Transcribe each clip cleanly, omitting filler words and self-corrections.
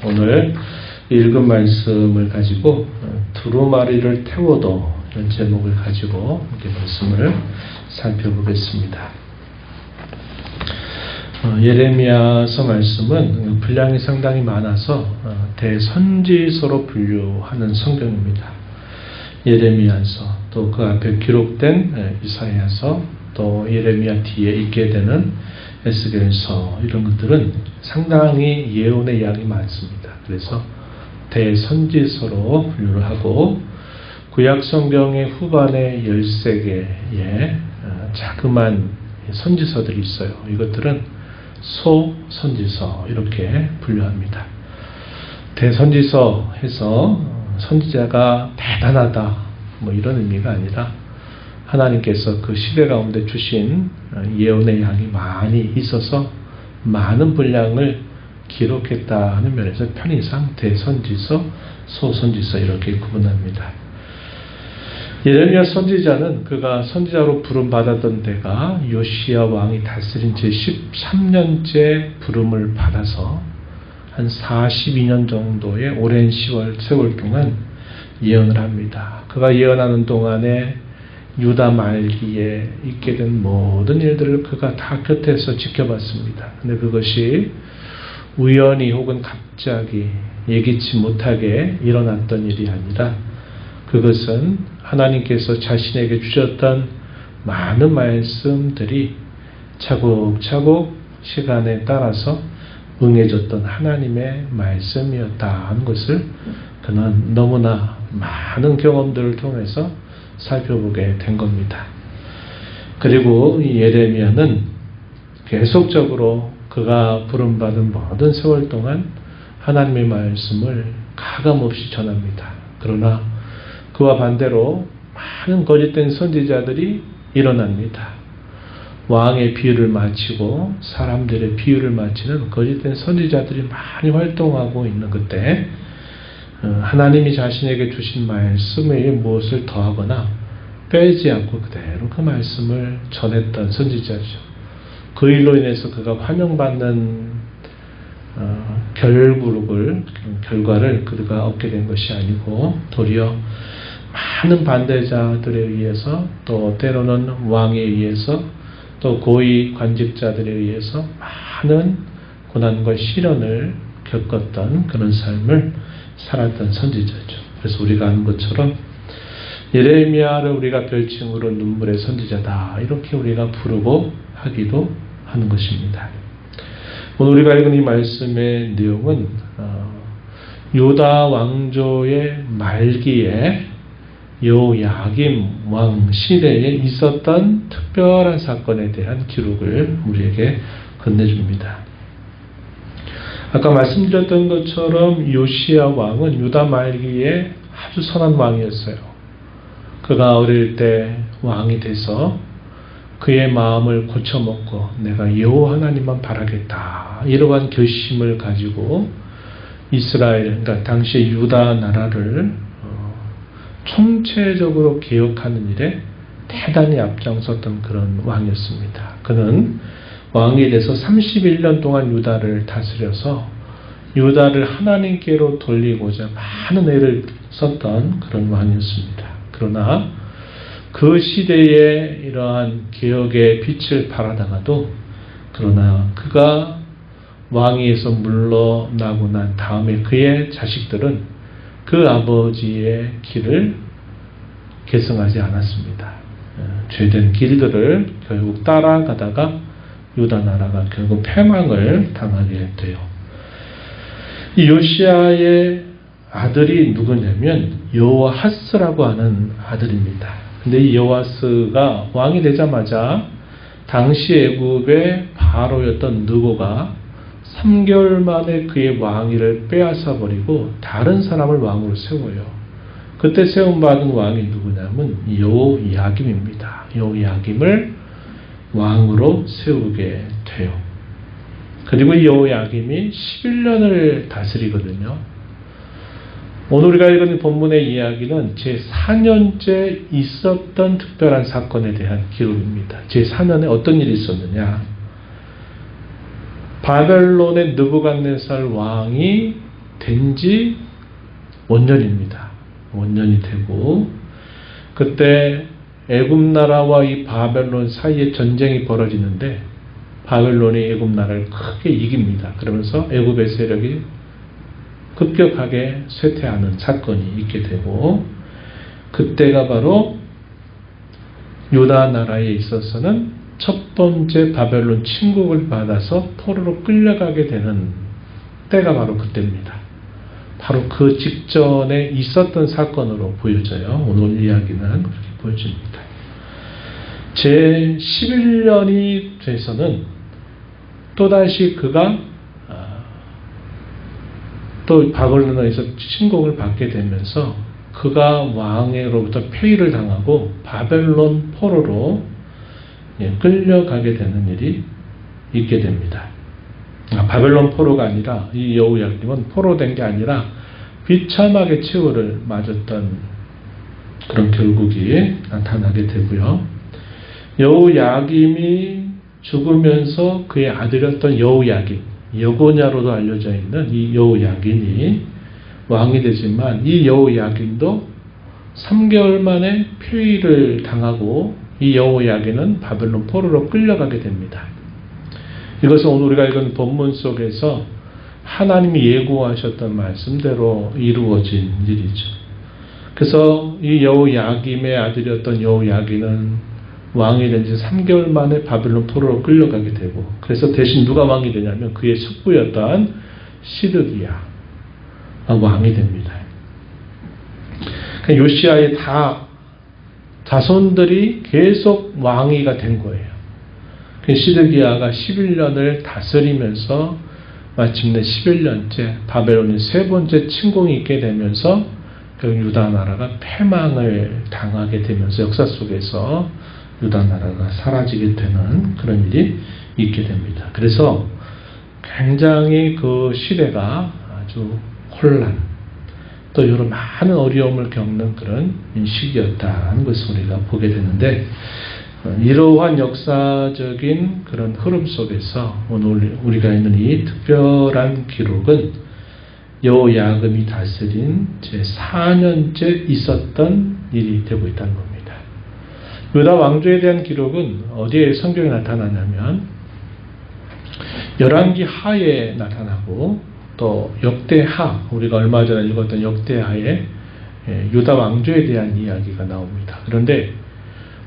오늘 읽은 말씀을 가지고 두루마리를 태워도 이런 제목을 가지고 이렇게 말씀을 살펴보겠습니다. 예레미야서 말씀은 분량이 상당히 많아서 대선지서로 분류하는 성경입니다. 예레미야서, 또 그 앞에 기록된 이사야서, 또 예레미야 뒤에 있게 되는 에스겔서, 이런 것들은 상당히 예언의 양이 많습니다. 그래서 대선지서로 분류를 하고, 구약 성경의 후반에 13개의 자그만 선지서들이 있어요. 이것들은 소선지서 이렇게 분류합니다. 대선지서 해서 선지자가 대단하다 뭐 이런 의미가 아니라 하나님께서 그 시대 가운데 주신 예언의 양이 많이 있어서 많은 분량을 기록했다 하는 면에서 편의상 대선지서, 소선지서 이렇게 구분합니다. 예레미야 선지자는 그가 선지자로 부름받았던 때가 요시야 왕이 다스린 제13년째 부름을 받아서 한 42년 정도의 오랜 세월 동안 예언을 합니다. 그가 예언하는 동안에 유다 말기에 있게 된 모든 일들을 그가 다 곁에서 지켜봤습니다. 근데 그것이 우연히 혹은 갑자기 예기치 못하게 일어났던 일이 아니라 그것은 하나님께서 자신에게 주셨던 많은 말씀들이 차곡차곡 시간에 따라서 응해졌던 하나님의 말씀이었다 하는 것을 그는 너무나 많은 경험들을 통해서 살펴보게 된 겁니다. 그리고 이 예레미야는 계속적으로 그가 부름받은 모든 세월 동안 하나님의 말씀을 가감없이 전합니다. 그러나 그와 반대로 많은 거짓된 선지자들이 일어납니다. 왕의 비유를 마치고 사람들의 비유를 마치는 거짓된 선지자들이 많이 활동하고 있는 그때 하나님이 자신에게 주신 말씀에 무엇을 더하거나 빼지 않고 그대로 그 말씀을 전했던 선지자죠. 그 일로 인해서 그가 환영받는 결과를 그가 얻게 된 것이 아니고 도리어 많은 반대자들에 의해서, 또 때로는 왕에 의해서, 또 고위 관직자들에 의해서 많은 고난과 시련을 겪었던 그런 삶을 살았던 선지자죠. 그래서 우리가 아는 것처럼 예레미야를 우리가 별칭으로 눈물의 선지자다 이렇게 우리가 부르고 하기도 하는 것입니다. 오늘 우리가 읽은 이 말씀의 내용은 유다 왕조의 말기에 요야김 왕 시대에 있었던 특별한 사건에 대한 기록을 우리에게 건네줍니다. 아까 말씀드렸던 것처럼 요시야 왕은 유다 말기에 아주 선한 왕이었어요. 그가 어릴 때 왕이 돼서 그의 마음을 고쳐먹고 내가 여호와 하나님만 바라겠다 이러한 결심을 가지고 이스라엘, 그러니까 당시의 유다 나라를 총체적으로 개혁하는 일에 대단히 앞장섰던 그런 왕이었습니다. 그는 왕이 돼서 31년 동안 유다를 다스려서 유다를 하나님께로 돌리고자 많은 애를 썼던 그런 왕이었습니다. 그러나 그 시대에 이러한 개혁의 빛을 발하다가도 그러나 그가 왕위에서 물러나고 난 다음에 그의 자식들은 그 아버지의 길을 계승하지 않았습니다. 죄된 길들을 결국 따라가다가 유다 나라가 결국 패망을 당하게 돼요. 이 요시야의 아들이 누구냐면 여호아하스라고 하는 아들입니다. 근데 이 여호아하스가 왕이 되자마자 당시 애굽의 바로였던 느고가 3개월 만에 그의 왕위를 빼앗아 버리고 다른 사람을 왕으로 세워요. 그때 세움받은 왕이 누구냐면 여호야김입니다. 여호야김을 왕으로 세우게 돼요. 그리고 이 여호야김이 11년을 다스리거든요. 오늘 우리가 읽은 본문의 이야기는 제4년째 있었던 특별한 사건에 대한 기록입니다. 제4년에 어떤 일이 있었느냐? 바벨론의 느부갓네살 왕이 된 지 원년입니다. 원년이 되고 그때 애굽 나라와 이 바벨론 사이에 전쟁이 벌어지는데 바벨론이 애굽 나라를 크게 이깁니다. 그러면서 애굽의 세력이 급격하게 쇠퇴하는 사건이 있게 되고 그때가 바로 유다 나라에 있어서는 첫 번째 바벨론 침공을 받아서 포로로 끌려가게 되는 때가 바로 그때입니다. 바로 그 직전에 있었던 사건으로 보여져요. 오늘 이야기는 그렇게 보여집니다. 제 11년이 돼서는 또다시 그가 또 바벨론에서 침공을 받게 되면서 그가 왕으로부터 폐위를 당하고 바벨론 포로로 끌려가게 되는 일이 있게 됩니다. 바벨론 포로가 아니라 이 여호야김은 포로된 게 아니라 비참하게 최후를 맞았던 그런 결국이 나타나게 되고요. 여호야김이 죽으면서 그의 아들이었던 여호야김, 여고냐로도 알려져 있는 이 여호야김이 왕이 되지만 이 여호야김도 3개월 만에 폐위를 당하고 이 여호야김은 바벨론 포로로 끌려가게 됩니다. 이것은 오늘 우리가 읽은 본문 속에서 하나님이 예고하셨던 말씀대로 이루어진 일이죠. 그래서 이 여호야김의 아들이었던 여호야김은 왕이 된 지 3개월 만에 바벨론 포로로 끌려가게 되고 그래서 대신 누가 왕이 되냐면 그의 숙부였던 시드기야 왕이 됩니다. 요시야의 자손들이 계속 왕위가 된 거예요. 시드기야가 11년을 다스리면서 마침내 11년째 바벨론이 세 번째 침공이 있게 되면서 유다 나라가 패망을 당하게 되면서 역사 속에서 유다 나라가 사라지게 되는 그런 일이 있게 됩니다. 그래서 굉장히 그 시대가 아주 혼란, 또 여러 많은 어려움을 겪는 그런 시기였다는 것을 우리가 보게 되는데 이러한 역사적인 그런 흐름 속에서 오늘 우리가 있는 이 특별한 기록은 여호야김이 다스린 제 4년째 있었던 일이 되고 있다는 겁니다. 유다 왕조에 대한 기록은 어디에 성경에 나타나냐면 열왕기 하에 나타나고 또 역대하, 우리가 얼마 전에 읽었던 역대하에 유다 왕조에 대한 이야기가 나옵니다. 그런데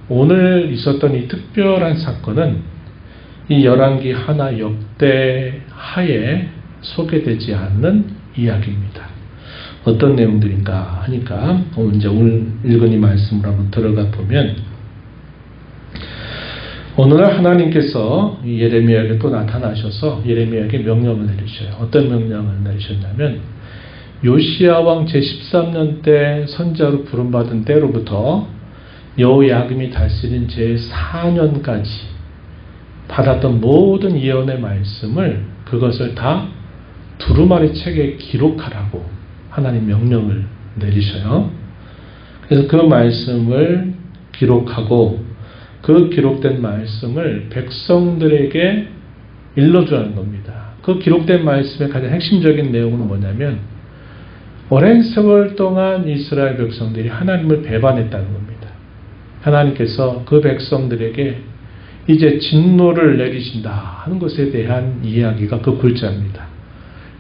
오늘 있었던 이 특별한 사건은 이 열왕기 하나 역대하에 소개되지 않는 이야기입니다. 어떤 내용들인가 하니까 오늘 읽은 이 말씀을 한번 들어가 보면 오늘날 하나님께서 예레미야에게 또 나타나셔서 예레미야에게 명령을 내리셔요. 어떤 명령을 내리셨냐면 요시야 왕 제13년 때 선지자로 부름받은 때로부터 여호야김이 다스린 제4년까지 받았던 모든 예언의 말씀을 그것을 다 두루마리 책에 기록하라고 하나님 명령을 내리셔요. 그래서 그 말씀을 기록하고 그 기록된 말씀을 백성들에게 일러주라는 겁니다. 그 기록된 말씀의 가장 핵심적인 내용은 뭐냐면 오랜 세월 동안 이스라엘 백성들이 하나님을 배반했다는 겁니다. 하나님께서 그 백성들에게 이제 진노를 내리신다 하는 것에 대한 이야기가 그 글자입니다.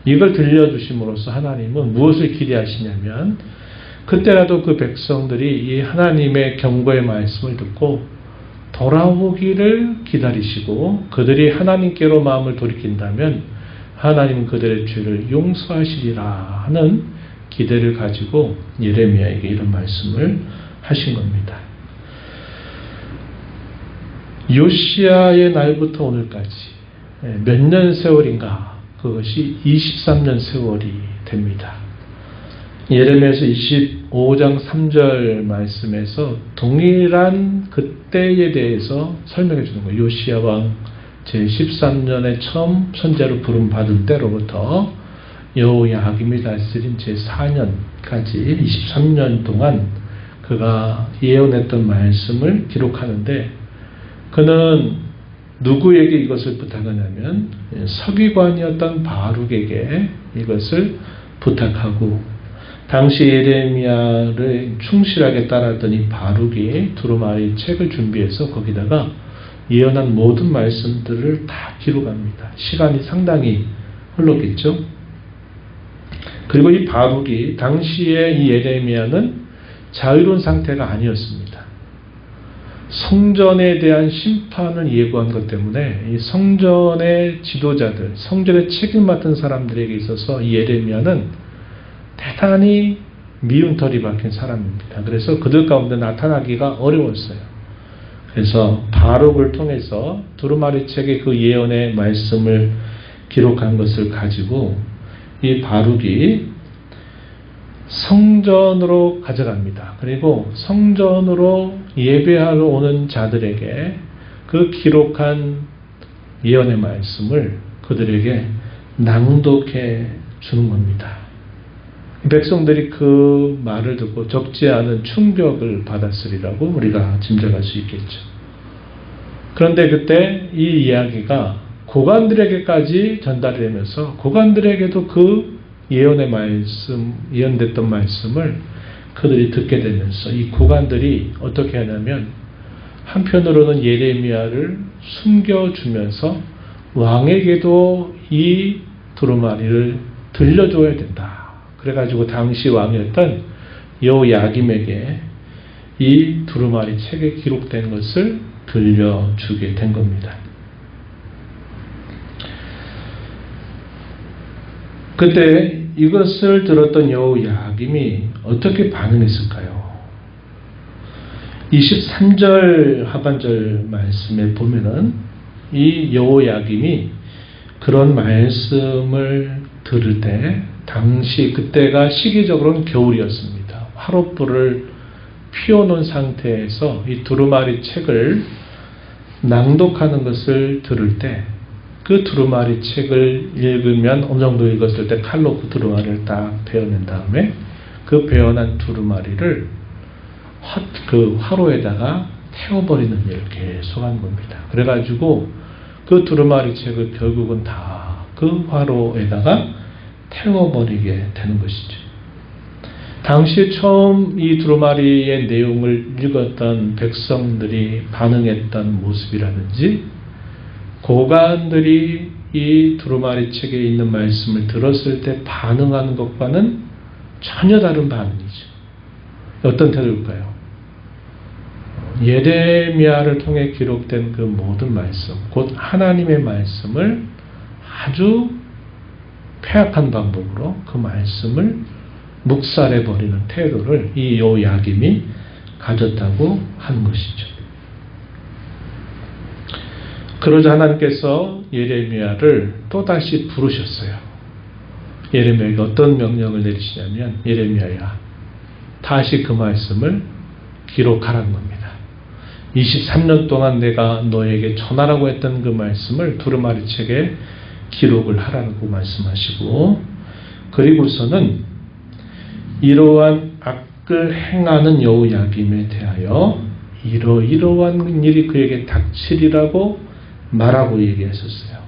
이걸 들려주심으로써 하나님은 무엇을 기대하시냐면 그때라도 그 백성들이 이 하나님의 경고의 말씀을 듣고 돌아오기를 기다리시고 그들이 하나님께로 마음을 돌이킨다면 하나님은 그들의 죄를 용서하시리라 하는 기대를 가지고 예레미야에게 이런 말씀을 하신 겁니다. 요시야의 날부터 오늘까지 몇 년 세월인가? 그것이 23년 세월이 됩니다. 예레미야에서 25장 3절 말씀에서 동일한 그때에 대해서 설명해 주는 거예요. 요시야 왕 제13년에 처음 선지자로 부름받은 때로부터 여호야김이 다스린 제4년까지 23년 동안 그가 예언했던 말씀을 기록하는데 그는 누구에게 이것을 부탁하냐면 서기관이었던 바룩에게 이것을 부탁하고, 당시 예레미야를 충실하게 따랐더니 바룩이 두루마리 책을 준비해서 거기다가 예언한 모든 말씀들을 다 기록합니다. 시간이 상당히 흘렀겠죠. 그리고 이 바룩이 당시에 이 예레미야는 자유로운 상태가 아니었습니다. 성전에 대한 심판을 예고한 것 때문에 이 성전의 지도자들, 성전에 책임 맡은 사람들에게 있어서 이 예레미야는 대단히 미운 털이 박힌 사람입니다. 그래서 그들 가운데 나타나기가 어려웠어요. 그래서 바룩을 통해서 두루마리 책의 그 예언의 말씀을 기록한 것을 가지고 이 바룩이 성전으로 가져갑니다. 그리고 성전으로 예배하러 오는 자들에게 그 기록한 예언의 말씀을 그들에게 낭독해 주는 겁니다. 백성들이 그 말을 듣고 적지 않은 충격을 받았으리라고 우리가 짐작할 수 있겠죠. 그런데 그때 이 이야기가 고관들에게까지 전달이 되면서 고관들에게도 그 예언의 말씀, 예언됐던 말씀을 그들이 듣게 되면서 이 고관들이 어떻게 하냐면 한편으로는 예레미야를 숨겨주면서 왕에게도 이 두루마리를 들려줘야 된다. 그래가지고 당시 왕이었던 여호야김에게 이 두루마리 책에 기록된 것을 들려주게 된 겁니다. 그때 이것을 들었던 여호야김이 어떻게 반응했을까요? 23절 하반절 말씀에 보면은 이 여호야김이 그런 말씀을 들을 때 당시 그때가 시기적으로는 겨울이었습니다. 화롯불을 피워놓은 상태에서 이 두루마리 책을 낭독하는 것을 들을 때 그 두루마리 책을 읽으면 어느 정도 읽었을 때 칼로 그 두루마리를 딱 베어낸 다음에 그 베어난 두루마리를 그 화로에다가 태워버리는 일을 계속한 겁니다. 그래가지고 그 두루마리 책을 결국은 다 그 화로에다가 태워버리게 되는 것이죠. 당시 처음 이 두루마리의 내용을 읽었던 백성들이 반응했던 모습이라든지 고관들이 이 두루마리 책에 있는 말씀을 들었을 때 반응하는 것과는 전혀 다른 반응이죠. 어떤 태도일까요? 예레미야를 통해 기록된 그 모든 말씀, 곧 하나님의 말씀을 아주 폐악한 방법으로 그 말씀을 묵살해버리는 태도를 이 여호야김이 가졌다고 하는 것이죠. 그러자 하나님께서 예레미야를 또다시 부르셨어요. 예레미야에게 어떤 명령을 내리시냐면 예레미야야, 다시 그 말씀을 기록하라는 겁니다. 23년 동안 내가 너에게 전하라고 했던 그 말씀을 두루마리 책에 기록을 하라고 말씀하시고, 그리고서는 이러한 악을 행하는 여호야김에 대하여 이러이러한 일이 그에게 닥치리라고 말하고 얘기했었어요.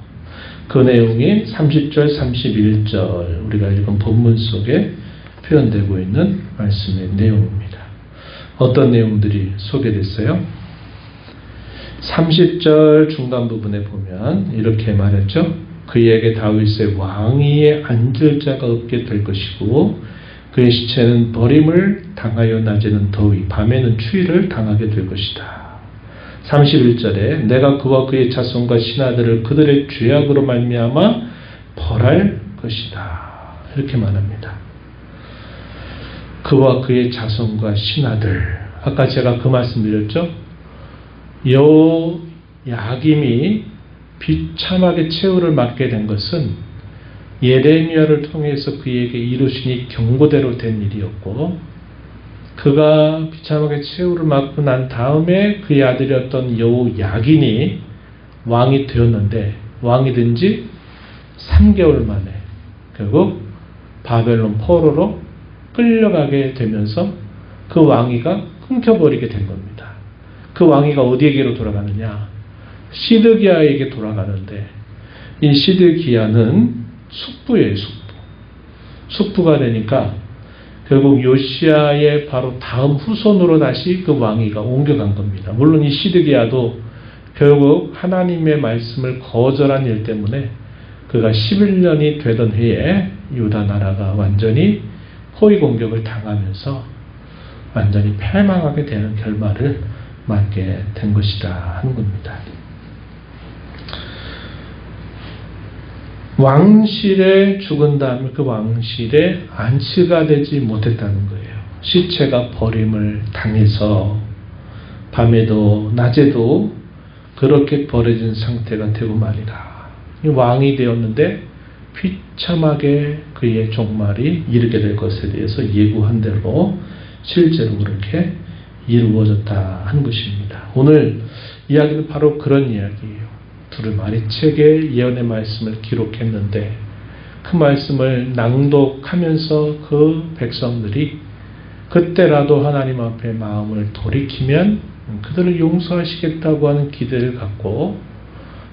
그 내용이 30절, 31절 우리가 읽은 본문 속에 표현되고 있는 말씀의 내용입니다. 어떤 내용들이 소개됐어요? 30절 중간 부분에 보면 이렇게 말했죠. 그에게 다윗의 왕위에 앉을 자가 없게 될 것이고 그의 시체는 버림을 당하여 낮에는 더위, 밤에는 추위를 당하게 될 것이다. 31절에 내가 그와 그의 자손과 신하들을 그들의 죄악으로 말미암아 벌할 것이다. 이렇게 말합니다. 그와 그의 자손과 신하들, 아까 제가 그 말씀 드렸죠. 여호야김이 비참하게 최후를 맞게 된 것은 예레미야를 통해서 그에게 이루시니 경고대로 된 일이었고, 그가 비참하게 최후를 맞고 난 다음에 그의 아들이었던 여호야긴이 왕이 되었는데, 왕이 된 지 3개월 만에 결국 바벨론 포로로 끌려가게 되면서 그 왕위가 끊겨버리게 된 겁니다. 그 왕위가 어디에게로 돌아가느냐? 시드기야에게 돌아가는데, 이 시드기야는 숙부예요, 숙부. 숙부가 되니까 결국 요시야의 바로 다음 후손으로 다시 그 왕위가 옮겨간 겁니다. 물론 이 시드기야도 결국 하나님의 말씀을 거절한 일 때문에 그가 11년이 되던 해에 유다 나라가 완전히 포위 공격을 당하면서 완전히 패망하게 되는 결말을 맞게 된 것이다 하는 겁니다. 왕실에 죽은 다음에 그 왕실에 안치가 되지 못했다는 거예요. 시체가 버림을 당해서 밤에도 낮에도 그렇게 버려진 상태가 되고 말이라. 왕이 되었는데 비참하게 그의 종말이 이르게 될 것에 대해서 예고한 대로 실제로 그렇게 이루어졌다 하는 것입니다. 오늘 이야기는 바로 그런 이야기예요. 두루마리 책에 예언의 말씀을 기록했는데 그 말씀을 낭독하면서 그 백성들이 그때라도 하나님 앞에 마음을 돌이키면 그들을 용서하시겠다고 하는 기대를 갖고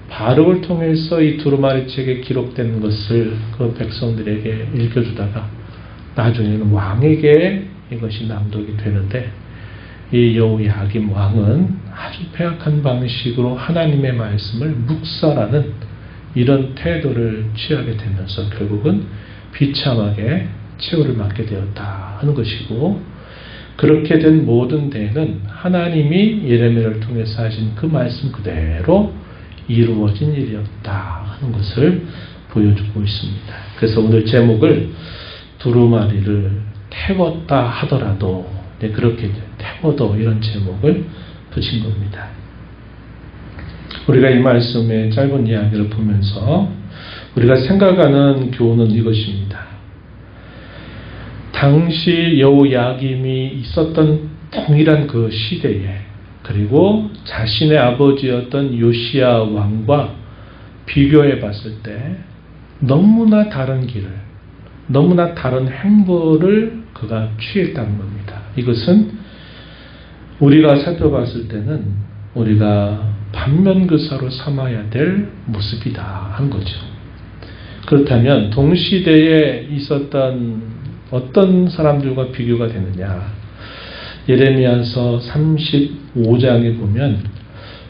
바룩을 통해서 이 두루마리 책에 기록된 것을 그 백성들에게 읽혀주다가 나중에는 왕에게 이것이 낭독이 되는데 이 여호야김 왕은 아주 패악한 방식으로 하나님의 말씀을 묵살하는 이런 태도를 취하게 되면서 결국은 비참하게 최후를 맞게 되었다 하는 것이고, 그렇게 된 모든 데에는 하나님이 예레미야를 통해서 하신 그 말씀 그대로 이루어진 일이었다 하는 것을 보여주고 있습니다. 그래서 오늘 제목을 두루마리를 태웠다 하더라도, 그렇게 태워도 이런 제목을 붙인 겁니다. 우리가 이 말씀의 짧은 이야기를 보면서 우리가 생각하는 교훈은 이것입니다. 당시 여호야김이 있었던 동일한 그 시대에, 그리고 자신의 아버지였던 요시야 왕과 비교해 봤을 때 너무나 다른 길을, 너무나 다른 행보를 그가 취했다는 겁니다. 이것은 우리가 살펴봤을 때는 우리가 반면교사로 삼아야 될 모습이다 하는 거죠. 그렇다면 동시대에 있었던 어떤 사람들과 비교가 되느냐? 예레미야서 35장에 보면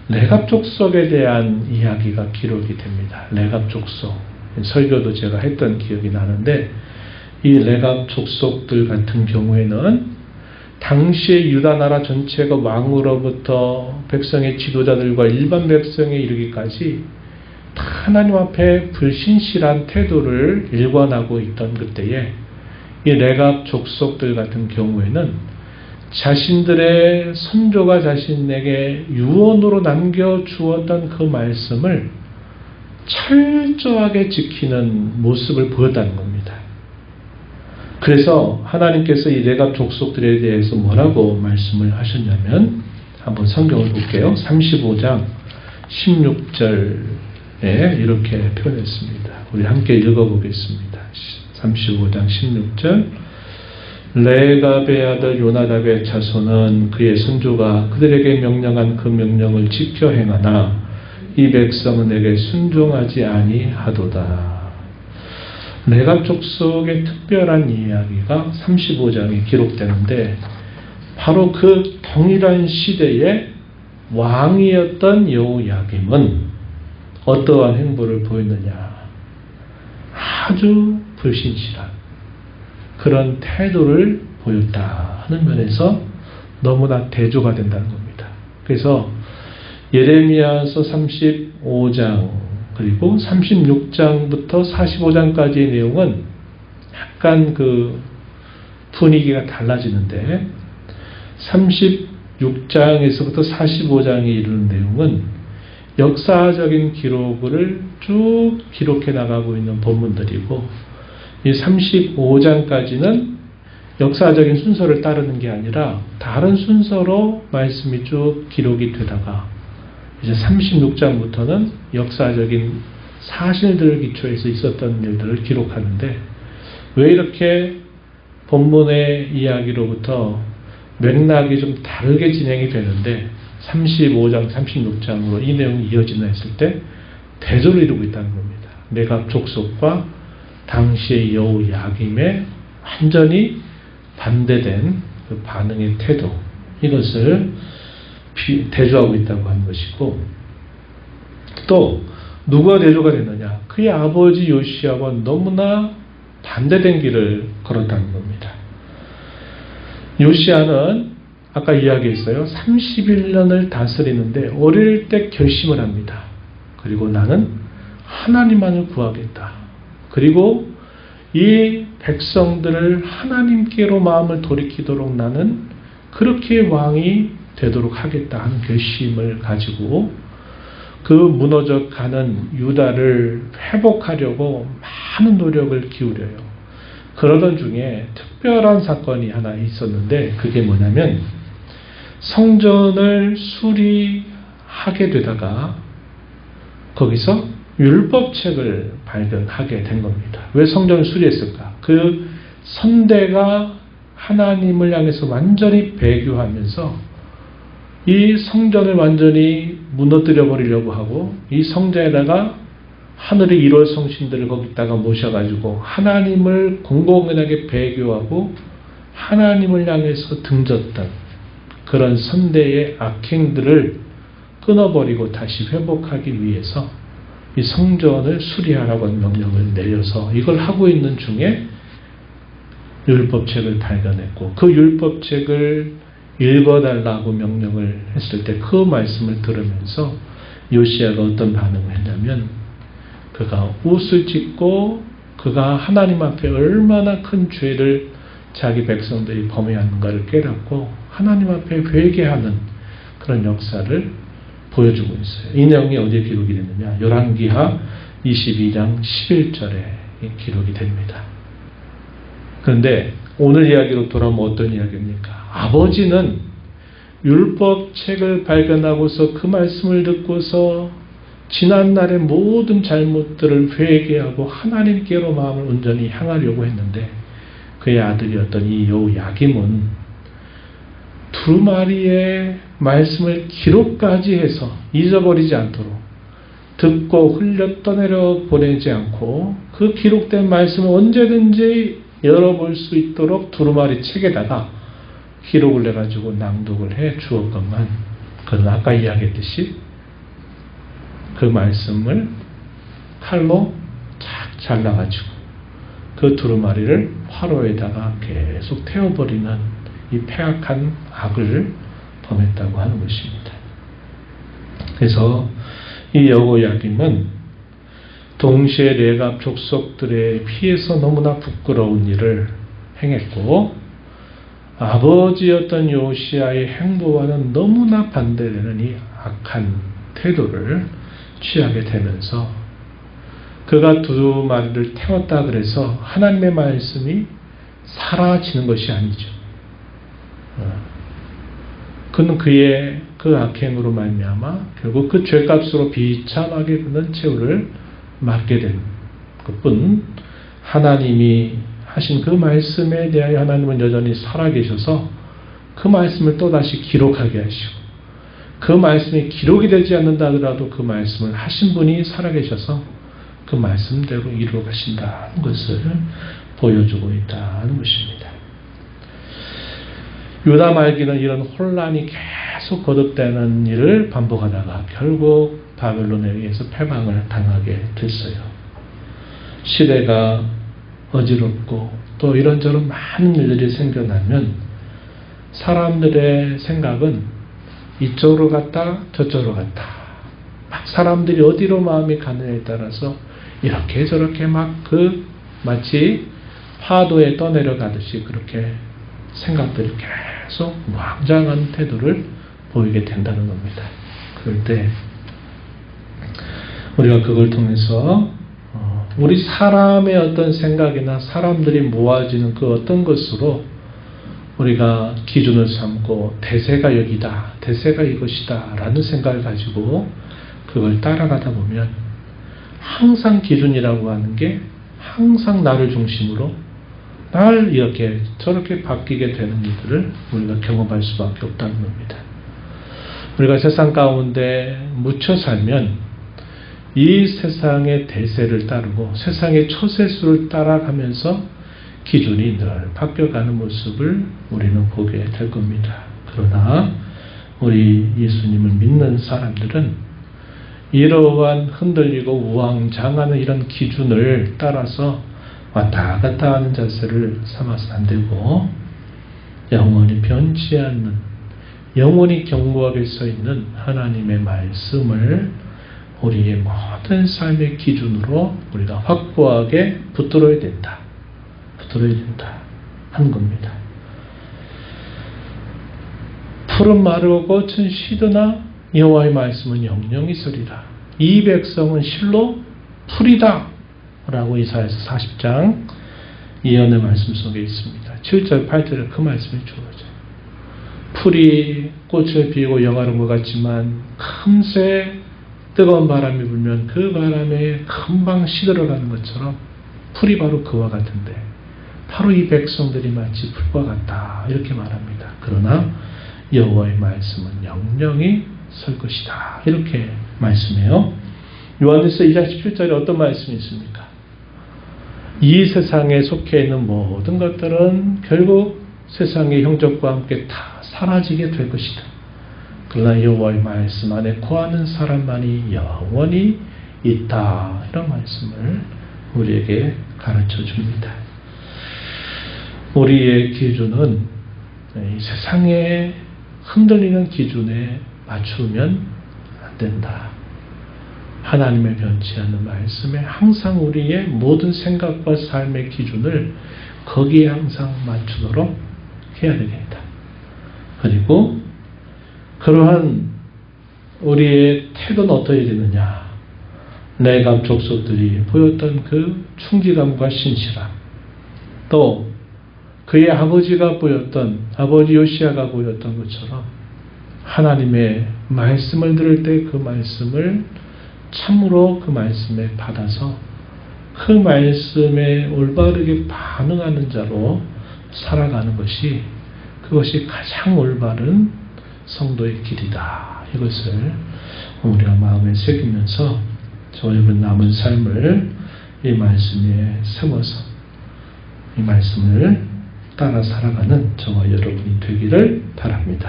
레갑 족속에 대한 이야기가 기록이 됩니다. 레갑 족속. 설교도 제가 했던 기억이 나는데, 이 레갑 족속들 같은 경우에는 당시의 유다 나라 전체가 왕으로부터 백성의 지도자들과 일반 백성에 이르기까지 다 하나님 앞에 불신실한 태도를 일관하고 있던 그때에 이 레갑 족속들 같은 경우에는 자신들의 선조가 자신에게 유언으로 남겨주었던 그 말씀을 철저하게 지키는 모습을 보였다는 겁니다. 그래서 하나님께서 이 레갑 족속들에 대해서 뭐라고 말씀을 하셨냐면, 한번 성경을 볼게요. 35장 16절에 이렇게 표현했습니다. 우리 함께 읽어보겠습니다. 35장 16절. 레갑의 아들 요나답의 자손은 그의 선조가 그들에게 명령한 그 명령을 지켜 행하나 이 백성은 내게 순종하지 아니하도다. 레갑 족속의 특별한 이야기가 35장에 기록되는데, 바로 그 동일한 시대에 왕이었던 여호야김은 어떠한 행보를 보였느냐? 아주 불신실한 그런 태도를 보였다 하는 면에서 너무나 대조가 된다는 겁니다. 그래서 예레미야서 35장 그리고 36장부터 45장까지의 내용은 약간 그 분위기가 달라지는데, 36장에서부터 45장에 이르는 내용은 역사적인 기록을 쭉 기록해 나가고 있는 본문들이고, 이 35장까지는 역사적인 순서를 따르는 게 아니라 다른 순서로 말씀이 쭉 기록이 되다가, 이제 36장부터는 역사적인 사실들을 기초해서 있었던 일들을 기록하는데, 왜 이렇게 본문의 이야기로부터 맥락이 좀 다르게 진행이 되는데 35장, 36장으로 이 내용이 이어지나 했을 때 대조를 이루고 있다는 겁니다. 레갑 족속과 당시의 여호야김에 완전히 반대된 그 반응의 태도, 이것을 대조하고 있다고 하는 것이고, 또 누가 대조가 되느냐? 그의 아버지 요시야와 너무나 반대된 길을 걸었다는 겁니다. 요시야는 아까 이야기했어요. 31년을 다스리는데 어릴 때 결심을 합니다. 그리고 나는 하나님만을 구하겠다. 그리고 이 백성들을 하나님께로 마음을 돌이키도록 나는 그렇게 왕이 되도록 하겠다 하는 결심을 가지고 그 무너져 가는 유다를 회복하려고 많은 노력을 기울여요. 그러던 중에 특별한 사건이 하나 있었는데, 그게 뭐냐면 성전을 수리하게 되다가 거기서 율법책을 발견하게 된 겁니다. 왜 성전을 수리했을까? 그 선대가 하나님을 향해서 완전히 배교하면서 이 성전을 완전히 무너뜨려 버리려고 하고, 이 성전에다가 하늘의 1월 성신들을 거기다가 모셔가지고 하나님을 공공연하게 배교하고 하나님을 향해서 등졌던 그런 선대의 악행들을 끊어버리고 다시 회복하기 위해서 이 성전을 수리하라고 하는 명령을 내려서 이걸 하고 있는 중에 율법책을 발견했고, 그 율법책을 읽어달라고 명령을 했을 때 그 말씀을 들으면서 요시야가 어떤 반응을 했냐면, 그가 옷을 찢고 그가 하나님 앞에 얼마나 큰 죄를 자기 백성들이 범해왔는가를 깨닫고 하나님 앞에 회개하는 그런 역사를 보여주고 있어요. 이 내용이 어디에 기록이 됐느냐? 열왕기하 22장 11절에 기록이 됩니다. 그런데 오늘 이야기로 돌아오면 어떤 이야기입니까? 아버지는 율법책을 발견하고서 그 말씀을 듣고서 지난날의 모든 잘못들을 회개하고 하나님께로 마음을 온전히 향하려고 했는데, 그의 아들이었던 이 여호야김은 두루마리의 말씀을 기록까지 해서 잊어버리지 않도록 듣고 흘려 떠내려 보내지 않고 그 기록된 말씀을 언제든지 열어볼 수 있도록 두루마리 책에다가 기록을 해가지고 낭독을 해 주었건만, 그는 아까 이야기했듯이 그 말씀을 칼로 착 잘라가지고 그 두루마리를 화로에다가 계속 태워버리는 이 폐악한 악을 범했다고 하는 것입니다. 그래서 이 여호야김은 동시에 레갑 족속들에 피해서 너무나 부끄러운 일을 행했고, 아버지였던 요시야의 행보와는 너무나 반대되는 이 악한 태도를 취하게 되면서, 그가 두루마리를 태웠다 그래서 하나님의 말씀이 사라지는 것이 아니죠. 그는 그의 그 악행으로 말미암아 결국 그 죄값으로 비참하게 그는 최후를 맞게 된 것뿐, 하나님이 하신 그 말씀에 대하여 하나님은 여전히 살아계셔서 그 말씀을 또다시 기록하게 하시고, 그 말씀이 기록이 되지 않는다 하더라도 그 말씀을 하신 분이 살아계셔서 그 말씀대로 이루어 가신다는 것을 보여주고 있다는 것입니다. 유다 말기는 이런 혼란이 계속 거듭되는 일을 반복하다가 결국 바벨론에 의해서 패망을 당하게 됐어요. 시대가 어지럽고 또 이런저런 많은 일들이 생겨나면 사람들의 생각은 이쪽으로 갔다 저쪽으로 갔다, 막 사람들이 어디로 마음이 가느냐에 따라서 이렇게 저렇게 막 마치 파도에 떠내려가듯이 그렇게 생각들이 계속 왕장한 태도를 보이게 된다는 겁니다. 그럴 때 우리가 그걸 통해서 우리 사람의 어떤 생각이나 사람들이 모아지는 그 어떤 것으로 우리가 기준을 삼고 대세가 여기다, 대세가 이것이다 라는 생각을 가지고 그걸 따라가다 보면 항상 기준이라고 하는 게 항상 나를 중심으로 날 이렇게 저렇게 바뀌게 되는 일들을 우리가 경험할 수밖에 없다는 겁니다. 우리가 세상 가운데 묻혀 살면 이 세상의 대세를 따르고 세상의 처세수를 따라가면서 기준이 늘 바뀌어가는 모습을 우리는 보게 될 겁니다. 그러나 우리 예수님을 믿는 사람들은 이러한 흔들리고 우왕좌왕하는 이런 기준을 따라서 왔다 갔다 하는 자세를 삼아서는 안 되고 영원히 변치 않는 영원히 견고하게 서 있는 하나님의 말씀을 우리의 모든 삶의 기준으로 우리가 확고하게 붙들어야 된다. 붙들어야 된다 하는 겁니다. 푸른 마르고 꽃은 시드나 여호와의 말씀은 영영이 서리라. 이 백성은 실로 풀이다 라고 이사야서 40장 예언의 말씀 속에 있습니다. 7절 8절에 그 말씀이 주어져요. 풀이 꽃을 피우고 영화로운 것 같지만 금세 뜨거운 바람이 불면 그 바람에 금방 시들어가는 것처럼 풀이 바로 그와 같은데 바로 이 백성들이 마치 풀과 같다 이렇게 말합니다. 그러나 여호와의 말씀은 영영이 설 것이다 이렇게 말씀해요. 요한일서 2장 17절에 어떤 말씀이 있습니까? 이 세상에 속해 있는 모든 것들은 결국 세상의 형적과 함께 다 사라지게 될 것이다. 그러나 여호와의 말씀 안에 거하는 사람만이 영원히 있다. 이런 말씀을 우리에게 가르쳐 줍니다. 우리의 기준은 이 세상에 흔들리는 기준에 맞추면 안 된다. 하나님의 변치 않는 말씀에 항상 우리의 모든 생각과 삶의 기준을 거기에 항상 맞추도록 해야 되겠다. 그리고 그러한 우리의 태도는 어떠해야 되느냐. 내감 족속들이 보였던 그 충직함과 신실함, 또 그의 아버지가 보였던, 아버지 요시야가 보였던 것처럼 하나님의 말씀을 들을 때 그 말씀을 참으로 그 말씀에 받아서 그 말씀에 올바르게 반응하는 자로 살아가는 것이 그것이 가장 올바른 성도의 길이다. 이것을 우리가 마음에 새기면서 저와 여러분 남은 삶을 이 말씀에 세워서 이 말씀을 따라 살아가는 저와 여러분이 되기를 바랍니다.